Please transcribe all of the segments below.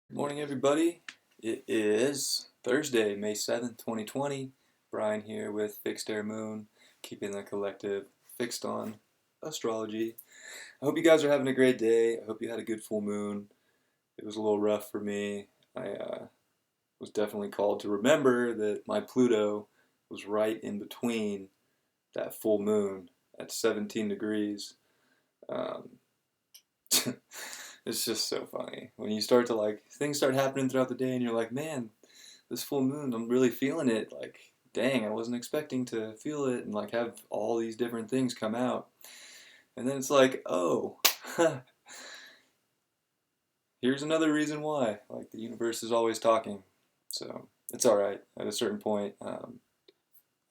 Good morning, everybody. It is Thursday, May 7th, 2020. Brian here with Fixed Air Moon, keeping the collective fixed on astrology. I hope you guys are having a great day. I hope you had a good full moon. It was a little rough for me. I was definitely called to remember that my Pluto was right in between that full moon at 17 degrees. Um, it's just so funny when you start to things start happening throughout the day and you're like, man, this full moon, I'm really feeling it. Like, dang, I wasn't expecting to feel it and have all these different things come out. And then it's like, oh, here's another reason why. Like, the universe is always talking. So it's all right. At a certain point, I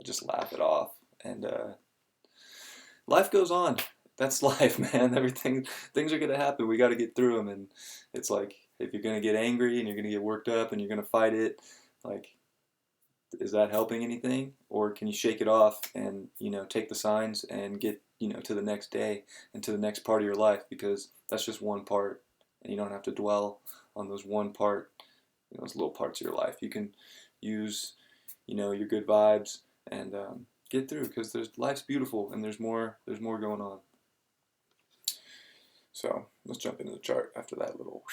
just laugh it off. And life goes on. That's life, man. Things are going to happen. We got to get through them. And it's like, if you're going to get angry and you're going to get worked up and you're going to fight it, like, is that helping anything, or can you shake it off and take the signs and get to the next day and to the next part of your life, because that's just one part and you don't have to dwell on those one part, those little parts of your life. You can use your good vibes and get through, because life's beautiful and there's more going on. So let's jump into the chart after that little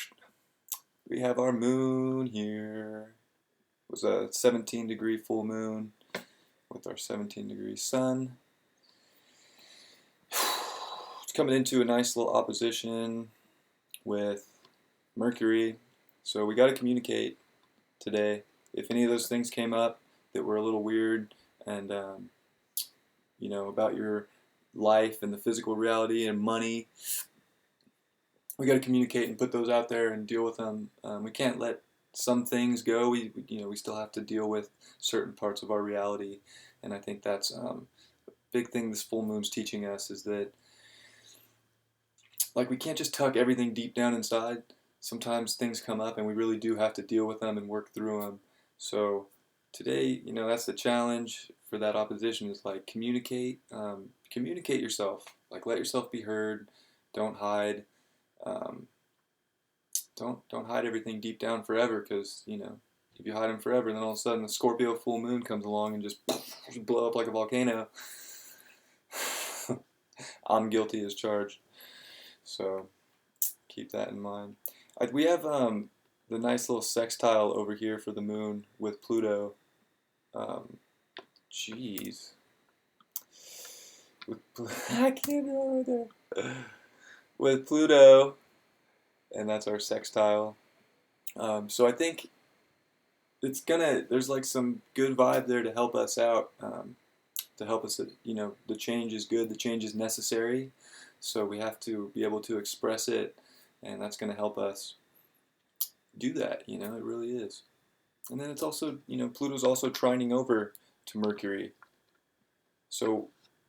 we have our moon here. It was a 17-degree full moon with our 17-degree sun. It's coming into a nice little opposition with Mercury. So we got to communicate today. If any of those things came up that were a little weird and, about your life and the physical reality and money, we got to communicate and put those out there and deal with them. We can't let some things go. We still have to deal with certain parts of our reality, and I think that's a big thing this full moon's teaching us, is that we can't just tuck everything deep down inside. Sometimes things come up and we really do have to deal with them and work through them. So today, that's the challenge for that opposition, is communicate yourself. Let yourself be heard. Don't hide. Um, don't hide everything deep down forever, because if you hide them forever, then all of a sudden the Scorpio full moon comes along and just blow up like a volcano. I'm guilty as charged. So keep that in mind. We have the nice little sextile over here for the moon with Pluto. Um, Jeez. I can't go over there. With Pluto, and that's our sextile. So I think there's some good vibe there to help us out, to help us, the change is good, the change is necessary. So we have to be able to express it, and that's going to help us do that. It really is. And then it's also, Pluto's also trining over to Mercury. So,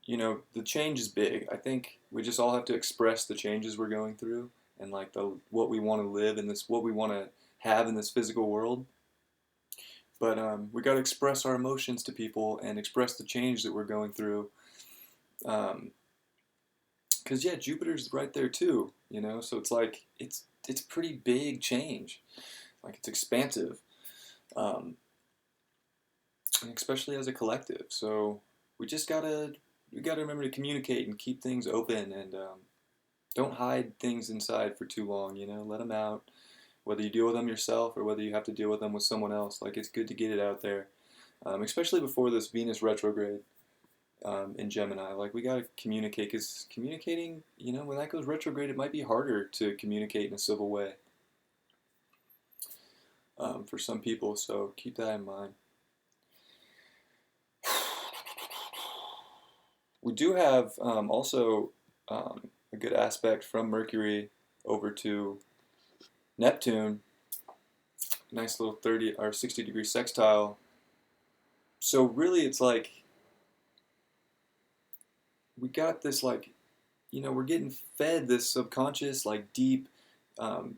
the change is big. I think we just all have to express the changes we're going through, and what we want to live in this, what we want to have in this physical world. But we got to express our emotions to people and express the change that we're going through. Because yeah, Jupiter's right there too, So it's pretty big change. It's expansive, and especially as a collective. So we gotta remember to communicate and keep things open, and don't hide things inside for too long. Let them out. Whether you deal with them yourself or whether you have to deal with them with someone else, it's good to get it out there, especially before this Venus retrograde in Gemini. We gotta communicate, because communicating, when that goes retrograde, it might be harder to communicate in a civil way for some people. So keep that in mind. We do have also a good aspect from Mercury over to Neptune. Nice little 30 or 60-degree sextile. So really, it's we got this we're getting fed this subconscious deep um,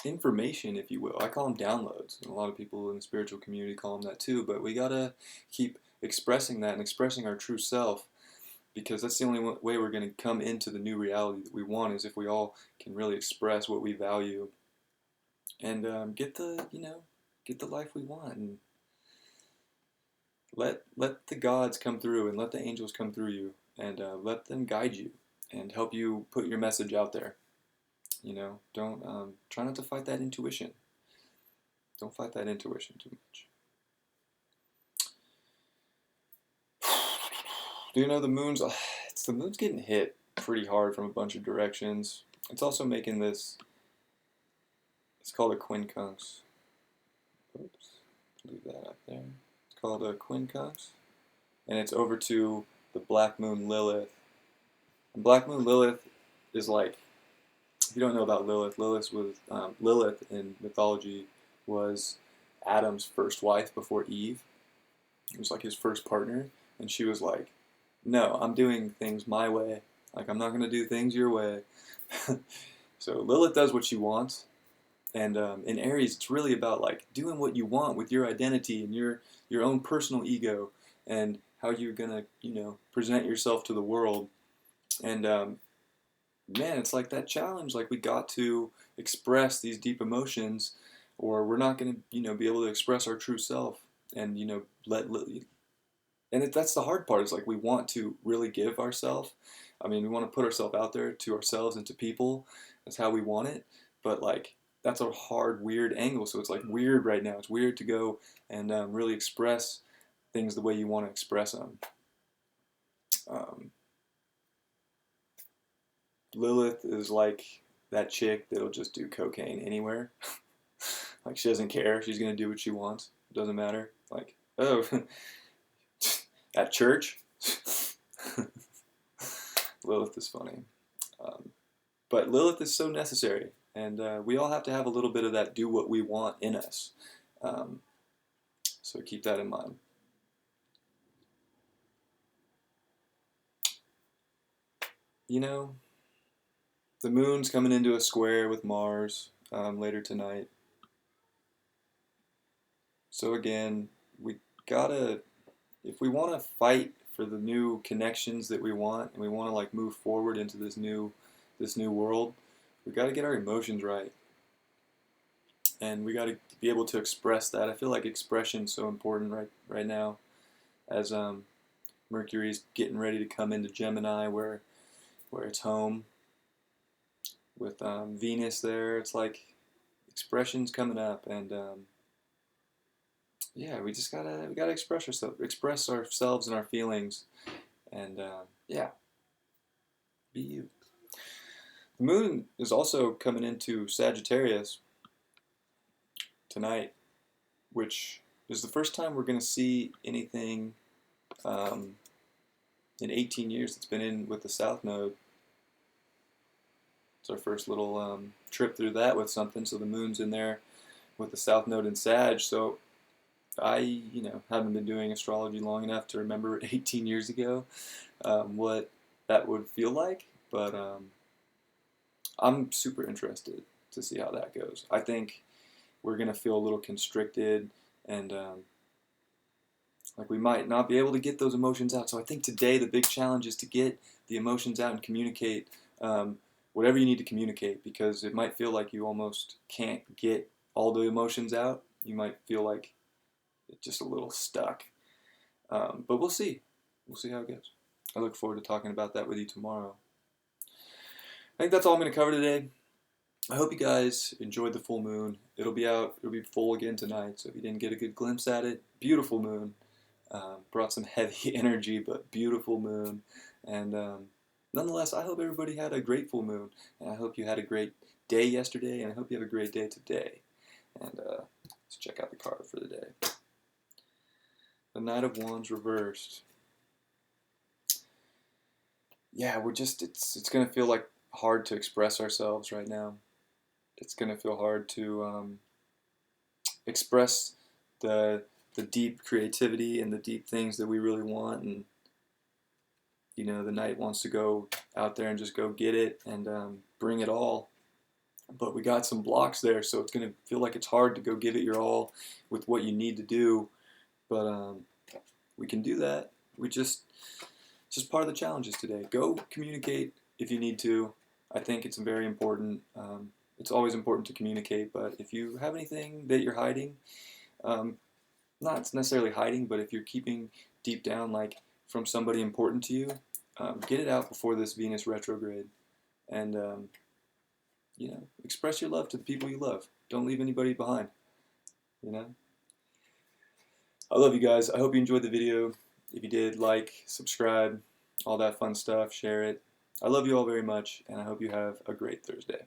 information, if you will. I call them downloads, and a lot of people in the spiritual community call them that too. But we gotta keep expressing that and expressing our true self, because that's the only way we're going to come into the new reality that we want, is if we all can really express what we value and get the life we want, and let the gods come through, and let the angels come through you, and let them guide you and help you put your message out there. Don't try not to fight that intuition. Don't fight that intuition too much. Do you know the moon's getting hit pretty hard from a bunch of directions. It's also making this. It's called a quincunx. Oops, leave that up there. It's called a quincunx, and it's over to the Black Moon Lilith. And Black Moon Lilith is like, if you don't know about Lilith, Lilith in mythology was Adam's first wife before Eve. It was like his first partner, and she was like, "No, I'm doing things my way. Like, I'm not gonna do things your way." So Lilith does what she wants, and in Aries, it's really about like doing what you want with your identity and your own personal ego, and how you're gonna present yourself to the world. And man, it's like that challenge. Like, we got to express these deep emotions, or we're not gonna be able to express our true self. And that's the hard part. Is like, we want to really give ourselves. I mean, we want to put ourselves out there to ourselves and to people. That's how we want it. But like, that's a hard, weird angle. So it's like weird right now. It's weird to go and really express things the way you want to express them. Lilith is like that chick that'll just do cocaine anywhere. Like, she doesn't care. She's gonna do what she wants. It doesn't matter. Like, oh, at church. Lilith is funny. But Lilith is so necessary, and we all have to have a little bit of that do what we want in us. So keep that in mind. The moon's coming into a square with Mars later tonight. So again, we gotta, if we want to fight for the new connections that we want, and we want to like move forward into this new world, we got to get our emotions right, and we got to be able to express that. I feel like expression's so important right now, as Mercury's getting ready to come into Gemini, where it's home, with Venus there. It's like expression's coming up, and yeah, we gotta express ourselves and our feelings, and yeah, be you. The moon is also coming into Sagittarius tonight, which is the first time we're gonna see anything in 18 years that's been in with the South Node. It's our first little trip through that with something. So the moon's in there with the South Node in Sag. So I, haven't been doing astrology long enough to remember 18 years ago what that would feel like. But I'm super interested to see how that goes. I think we're going to feel a little constricted, and like, we might not be able to get those emotions out. So I think today the big challenge is to get the emotions out and communicate whatever you need to communicate, because it might feel like you almost can't get all the emotions out. You might feel like it's just a little stuck. But we'll see. We'll see how it goes. I look forward to talking about that with you tomorrow. I think that's all I'm going to cover today. I hope you guys enjoyed the full moon. It'll be full again tonight, so if you didn't get a good glimpse at it, beautiful moon. Brought some heavy energy, but beautiful moon. And nonetheless, I hope everybody had a great full moon, and I hope you had a great day yesterday, and I hope you have a great day today. And let's check out the card for the day. The Knight of Wands reversed. Yeah, it's going to feel like hard to express ourselves right now. It's going to feel hard to express the deep creativity and the deep things that we really want. And the Knight wants to go out there and just go get it and bring it all. But we got some blocks there, so it's going to feel like it's hard to go give it your all with what you need to do. But we can do that. It's just part of the challenges today. Go communicate if you need to. I think it's very important. it's always important to communicate, but if you have anything that you're hiding, um, not necessarily hiding, but if you're keeping deep down, like from somebody important to you, get it out before this Venus retrograde, and express your love to the people you love. Don't leave anybody behind. You know. I love you guys. I hope you enjoyed the video. If you did, like, subscribe, all that fun stuff. Share it. I love you all very much, and I hope you have a great Thursday.